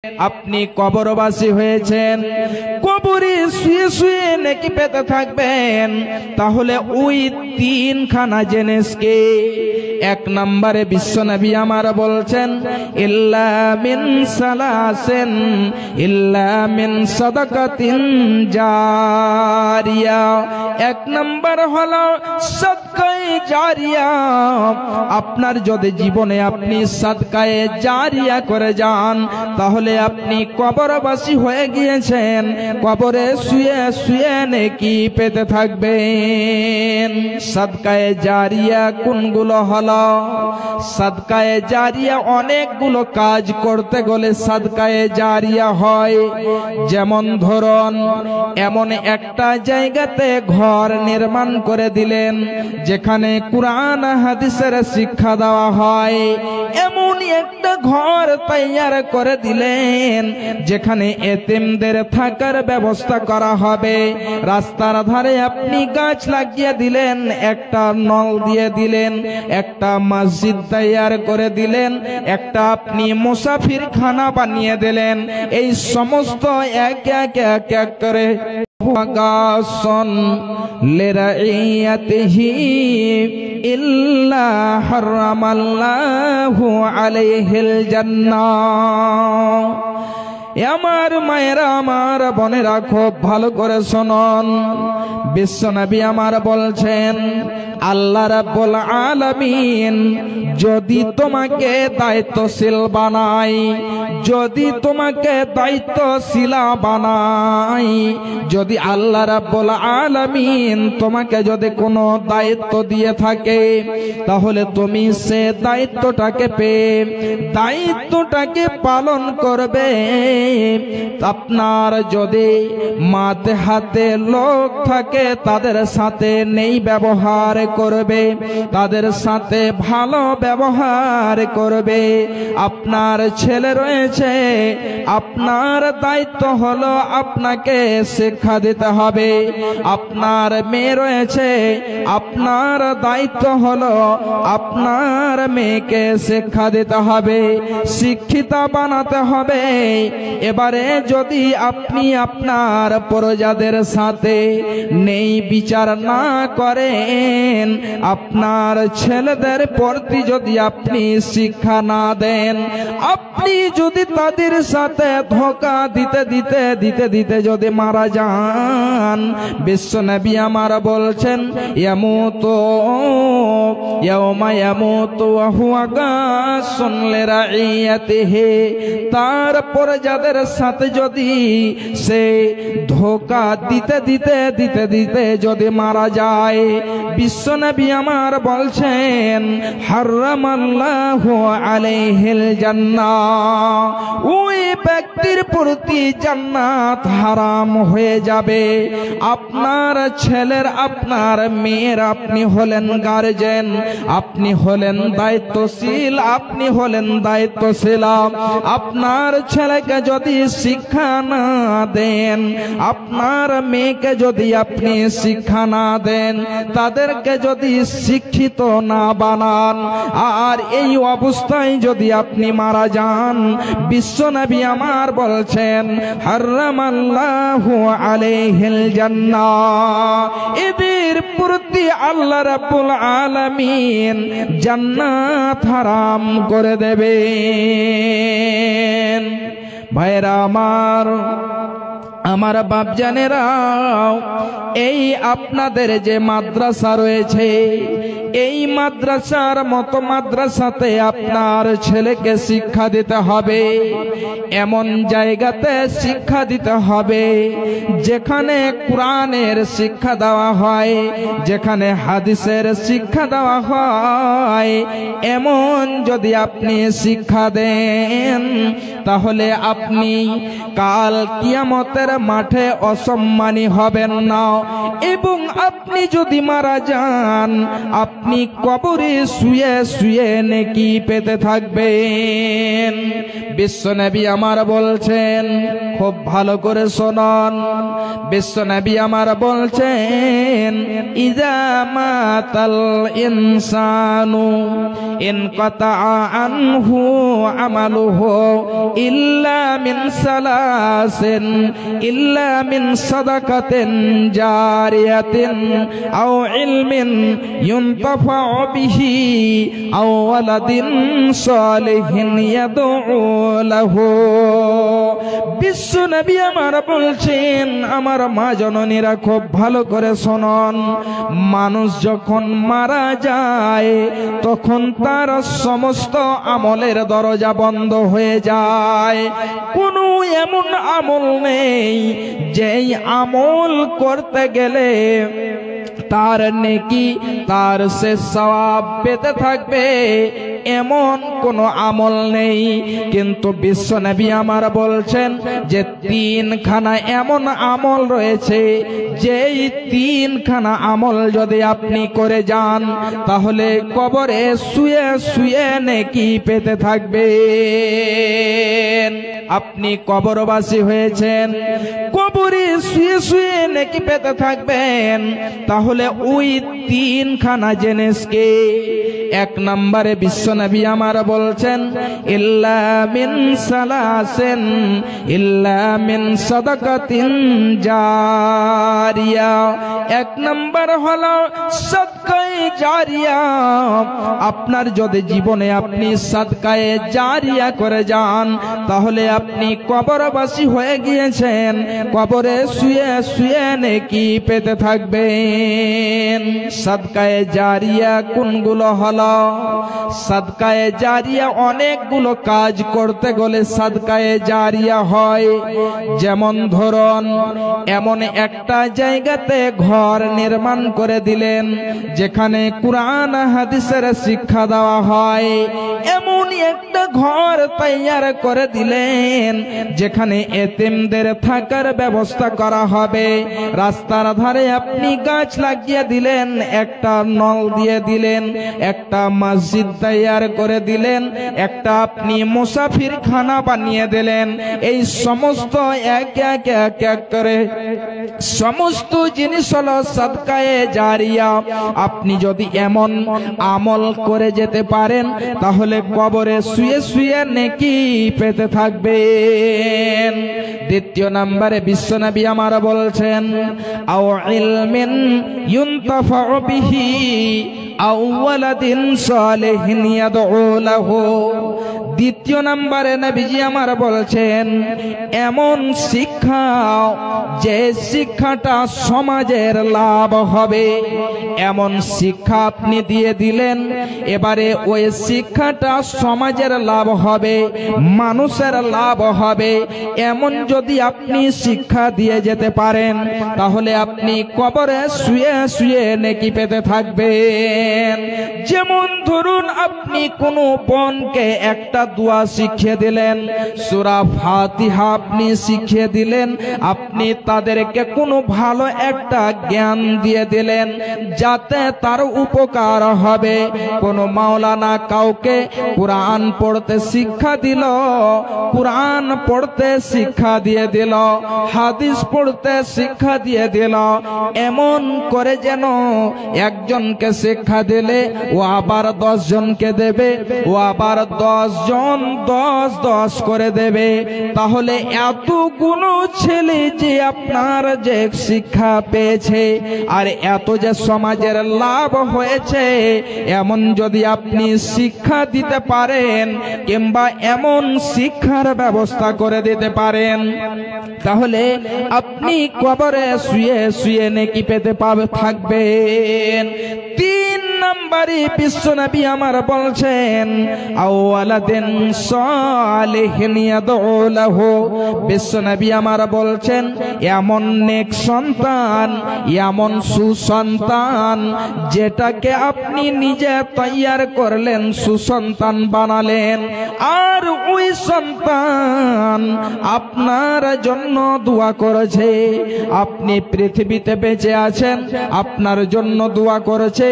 আপনি কবরবাসী হয়েছেন, কবরে শুয়ে শুয়ে নেকি পেতে থাকবেন। তাহলে ওই তিনখানা জিনিসকে এক নম্বরে বিশ্বনবী আমার বলছেন, ইল্লা মিন সালাসিন, ইল্লা মিন সাদাকাতিন জারিয়া। এক নম্বর হলো সাদকায়ে জারিয়া। আপনার যদি জীবনে আপনি সাদকায়ে জারিয়া করে যান, তাহলে আপনি কবরবাসী হয়ে গিয়েছেন, কবরে শুয়ে শুয়ে নেকি পেতে থাকবেন। সাদকায়ে জারিয়া কোনগুলো হলো? সাদকায়ে জারিয়া অনেকগুলো কাজ করতে গেলে সাদকায়ে জারিয়া হয়। যেমন ধরুন, এমন একটা জায়গাতে ঘর নির্মাণ করে দিলেন যেখানে কুরআন হাদিসের শিক্ষা দেওয়া হয়। এমনই একটা ঘর তৈয়ার করে দিলেন যেখানে এতিমদের থাকার ব্যবস্থা করা হবে। রাস্তার ধারে আপনি গাছ লাগিয়ে দিলেন, একটা নল দিয়ে দিলেন, একটা মসজিদ তৈয়ার করে দিলেন, একটা আপনি মুসাফির খানা বানিয়ে দিলেন। এই সমস্ত এক এক এক এক করে গাছন লিরাইয়াতিহি ইল্লা হারামাল্লাহু আলাইহিল জান্নাহ। আমার মায়েরা, আমার বোনেরা, খুব ভালো করে শুনুন। বিশ্বনবী আমার বলছেন, আল্লাহ রাব্বুল আলামিন যদি তোমাকে দায়িত্বশীল বানাই, যদি তোমাকে দায়িত্বশীলা বানাই, যদি আল্লাহ রাব্বুল আলামিন তোমাকে যদি কোনো দায়িত্ব দিয়ে থাকে, তাহলে তুমি সে দায়িত্বটাকে পেয়ে দায়িত্বটাকে পালন করবে। আপনার যদি মাথে হাতে লোক থাকে, তাদের সাথে নেই ব্যবহার করবে, তাদের সাথে ভালো ব্যবহার করবে। আপনার ছেলে রয়েছে, আপনার দায়িত্ব হলো আপনাকে শিক্ষা দিতে হবে। আপনার মেয়ে রয়েছে, আপনার দায়িত্ব হলো আপনার মেয়েকে শিক্ষা দিতে হবে, শিক্ষিতা বানাতে হবে। এবারে যদি আপনি আপনার প্রজাদের সাথে নেই বিচার না করেন, আপনার ছেলেদের প্রতি যদি আপনি শিক্ষা না দেন, আপনি যদি তাদের সাথে ধোঁকা দিতে দিতে দিতে দিতে যদি মারা যান, বিশ্বনবী আমার বলছেন, ইয়ামুতু ইয়াওমা ইয়ামুতু ওয়া হুয়া গাসুন লিরাইয়াতিহি। তারপরে যাদের সাথে যদি সে ধোঁকা দিতে দিতে দিতে দিতে যদি মারা যায়, বিশ্বনবী আমার বলছেন, হারামাল্লাহু আলাইহিল জান্নাহ। ওই ব্যক্তির প্রতি জান্নাত হারাম হয়ে যাবে। আপনার ছেলের, আপনার মেয়ের, আপনি হলেন গার্জেন, আপনি হলেন দায়িত্বশীল, আপনি হলেন দায়িত্বশীলা। আপনার ছেলেকে যদি শিক্ষা না দেন, আপনার মেয়েকে যদি আপনি শিক্ষা না দেন, তাদেরকে যদি শিক্ষিত না বানান, আর এই অবস্থায় যদি আপনি মারা যান, বিশ্বনবী আমার বলছেন, হারামাল্লাহু আলাইহিল জান্নাহ। এদের প্রতি আল্লাহ রাব্বুল আলামিন জান্নাত হারাম করে দেবেন। ভাইরা আমার, আমার বাপজানেরা, এই আপনাদের যে মাদ্রাসা রয়েছে, এই মাদ্রাসার মতো মাদ্রাসাতে আপনার ছেলেকে শিক্ষা দিতে হবে। এমন জায়গাতে শিক্ষা দিতে হবে যেখানে কোরআনের শিক্ষা দেওয়া হয়, যেখানে হাদিসের শিক্ষা দেওয়া হয়। এমন যদি আপনি শিক্ষা দেন, তাহলে আপনি কাল কিয়ামতের মাঠে অসম্মানী হবেন না। এবং আপনি যদি মারা যান, আপনি কবরে শুয়ে শুয়ে নেকি পেতে থাকবেন। বিশ্বনবী আমার বলছেন, খুব ভালো করে শুনুন, বিশ্বনবী আমার বলছেন, ইজা মাতাল ইনসানু ইনকাতা আনহু আমালুহু ইল্লা মিন সালাসিন ইল্লা মিন সাদাকাতিন জারিয়াতিন আও ইলমিন ইউনতাফাউ বিহি আও ওয়ালাদিন সালিহিন ইয়াদউ লাহু। বিশ্বনবী আমার বলছেন, আমার মা জননীরা খুব ভালো করে শুনুন, মানুষ যখন মারা যায় তখন তার সমস্ত আমলের দরজা বন্ধ হয়ে যায়। কোনো এমন আমল নেই যেই আমল করতে গেলে তার নেকি, তার সে সওয়াব পেতে থাকবে, এমন কোনো আমল নেই। কিন্তু বিশ্বনবী আমার বলছেন যে তিনখানা এমন আমল রয়েছে, যেই তিনখানা আমল যদি আপনি করে যান তাহলে কবরে শুয়ে শুয়ে নেকি পেতে থাকবেন। আপনি কবরবাসী হয়েছেন, কবরে শুয়ে শুয়ে নেকি পেতে থাকবেন, তাহলে ওই তিনখানা জিনিসকে এক নম্বরে বিশ্বনবী আমার বলছেন, ইল্লা মিন সালাসিন ইল্লা মিন সাদাকাতিন জারিয়া। এক নম্বর হলো সাদকায়ে জারিয়া। আপনার যদি জীবনে আপনি সাদকায়ে জারিয়া করে যান তাহলে আপনি কবরবাসী হয়ে গিয়েছেন, কবরে শুয়ে শুয়ে নেকি পেতে থাকবেন। সাদকায়ে জারিয়া কোনগুলো হলো? সাদকায়ে জারিয়া অনেকগুলো কাজ করতে গেলে সাদকায়ে জারিয়া হয়। যেমন ধরুন, এমন একটা জায়গাতে ঘর নির্মাণ করে দিলেন যেখানে কুরআন হাদিসের শিক্ষা দেওয়া হয়, এমন একটা ঘর তৈয়ার করে দিলেন যেখানে এতিমদের থাকার ব্যবস্থা করা হবে। রাস্তার ধারে আপনি গাছ লাগিয়ে দিলেন, একটা নল দিয়ে দিলেন, একটা মসজিদ তৈয়ার করে দিলেন, একটা আপনি মুসাফির খানা বানিয়ে দিলেন। এই সমস্ত এক এক এক এক করে সমস্ত জিনিস হলো সাদকায়ে জারিয়া। আপনি যদি এমন আমল করে যেতে পারেন তাহলে কবরে শুয়ে শুয়ে নেকি পেতে থাকবেন। দ্বিতীয় নম্বরে বিশ্বনবী আমার বলছেন, আও ইলমিন ইউনতাফাউ বিহি আও ওয়ালাদিন সালিহিন ইয়াদউ লাহু। দ্বিতীয় নম্বরে নবীজি আমার বলছেন, এমন শিক্ষা যে শিক্ষাটা সমাজের লাভ হবে, এমন শিক্ষা আপনি দিয়ে দিলেন। এবারে ওই শিক্ষাটা সমাজের লাভ হবে, মানুষের লাভ হবে, এমন যদি আপনি শিক্ষা দিয়ে যেতে পারেন তাহলে আপনি কবরে শুয়ে শুয়ে নেকি পেতে থাকবেন। যেমন ধরুন, আপনি কোনো বোনকে একটা দোয়া শিখিয়ে দিলেন, সূরা ফাতিহা আপনি শিখিয়ে দিলেন, আপনি তাদেরকে কোনো ভালো একটা জ্ঞান দিয়ে দিলেন যাতে তার উপকার হবে। কোনো মাওলানা কাউকে কুরআন পড়তে শিক্ষা দিল, কুরআন পড়তে শিক্ষা দিয়ে দিল, হাদিস পড়তে শিক্ষা দিয়ে দিল, এমন করে যেন একজনকে শিক্ষা দিলে ও আবার 10 জনকে দেবে, ও আবার 10 জন 10 করে দেবে। তাহলে এতগুলো ছেলে যে আপনার যে শিক্ষা পেয়েছে আর এত যে সমাজের লাভ হয়েছে, এমন যদি আপনি শিক্ষা দিতে পারেন কিংবা এমন শিক্ষার ব্যবস্থা করে দিতে পারেন তাহলে আপনি কবরে শুয়ে শুয়ে নেকি পেতে থাকবেন। 3 নম্বরে বিশ্বনবী আমার বলছেন, আওয়ালাদিন সালিহিন ইয়াদউ লাহু। বিশ্বনবী আমার বলছেন, এমন নেক সন্তান, এমন সুসন্তান যেটাকে আপনি নিজে তৈয়ার করলেন, সুসন্তান বানালেন, আর ওই সন্তান আপনার জন্য দোয়া করেছে। আপনি পৃথিবীতে বেঁচে আছেন, আপনার জন্য দোয়া করেছে।